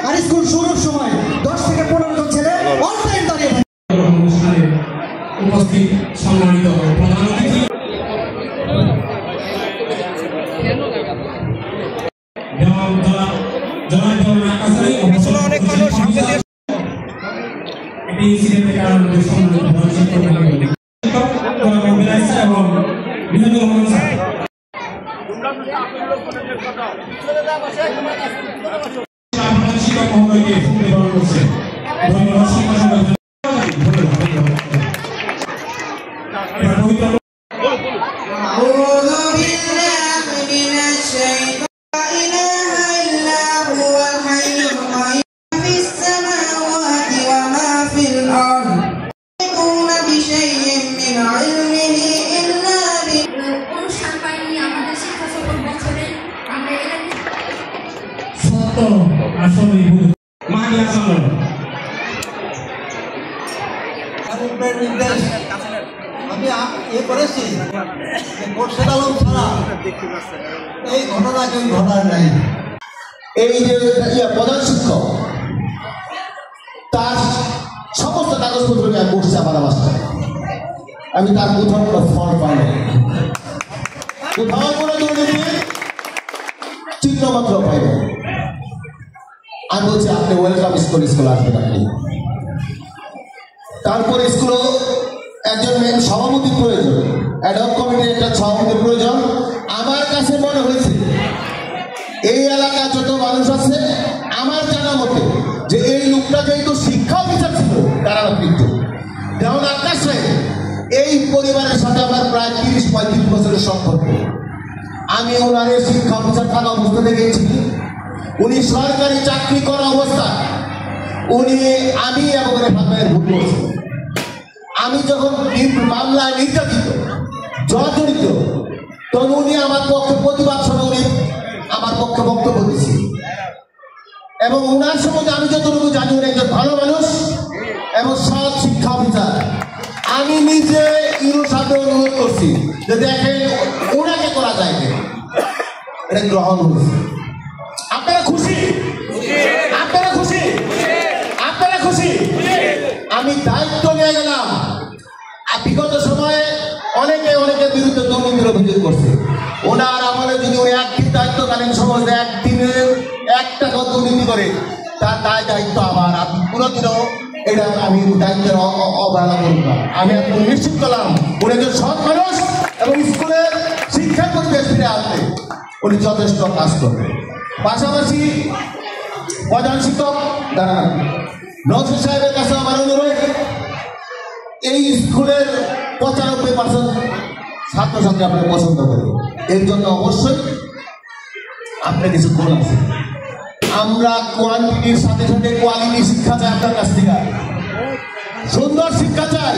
আর school শুরুর সময় 10 থেকে 15 জন ছেলে অন টাইম দাঁড়িয়ে থাকে। অনুষ্ঠানে উপস্থিত সম্মানিত প্রধান অতিথি এই ঘটনা কেউ ঘটার নাই। এই যে প্রধান শিক্ষক তার সমস্ত কাগজপত্র নিয়ে করছে আমার বাসায়, আমি তার কোথাও কোনো ফল পাই না, কোথাও কোনো দুর্নীতির চিহ্নমাত্র পাই না। আমি বলছি আপনি ওয়েলকাম স্কুল আসবেন আপনি। তারপরে স্কুলও একজন সভাপতির প্রয়োজন, অ্যাডহক কমিটির একটা সভাপতির প্রয়োজন। আমার কাছে মনে হয়েছে এই এলাকা যত মানুষ আছে আমার জানা মতে যে এই লোকটা যেহেতু শিক্ষা অফিসার ছিল কারারক্ষিত, যেমন আকাশ এই পরিবারের সাথে আমার প্রায় 30-35 বছরের সম্পর্ক। আমি ওনার শিক্ষা অফিসার থাকা অবস্থা দেখেছি, উনি সরকারি চাকরি করা অবস্থা উনি আমি এবং ভাবের ভুল করছি। আমি যখন মামলায় নির্যাতিত জড়িত তখন উনি আমার পক্ষে প্রতিবাদ সহ উনি আমার পক্ষে বক্তব্য দিয়েছি এবং ওনার সম্বন্ধে আমি যতটুকু জানি উনি একজন ভালো মানুষ এবং সৎ শিক্ষা অফিসার। আমি নিজে ইউরোর সাথে অনুরোধ করছি যে দেখেন ওনাকে করা যায় না, এটা গ্রহণ হয়েছে। আপনারা খুশি? আপনারা খুশি? আপনারা খুশি? আমি দায়িত্ব নিয়ে গেলাম। বিগত সময়ে অনেকের বিরুদ্ধে দুর্নীতির অভিযোগ করছে। ওনার আমলে যদি উনি একদিন দায়িত্বকালীন সময় একদিনে 1 টাকা দুর্নীতি করে তার দায়িত্ব আমার, আপনি কোনোদিনও এটা আমি দায়িত্বের অবহেলা করব না। আমি আপনাকে নিশ্চিত করলাম উনি একজন সৎ মানুষ এবং স্কুলের শিক্ষা পরিবেশ ফিরে আনতে উনি যথেষ্ট কাজ করবেন। পাশাপাশি প্রধান শিক্ষক নজরুল সাহেবের কাছে আমার অনুরোধ, এই স্কুলের 95% ছাত্রছাত্রী আপনাকে পছন্দ করে, এর জন্য অবশ্যই আপনার কিছু গুণ আছে। আমরা কোয়ান্টিটির সাথে সাথে কোয়ালিটি শিক্ষা চাই, আপনার কাছ থেকে সুন্দর শিক্ষা চাই।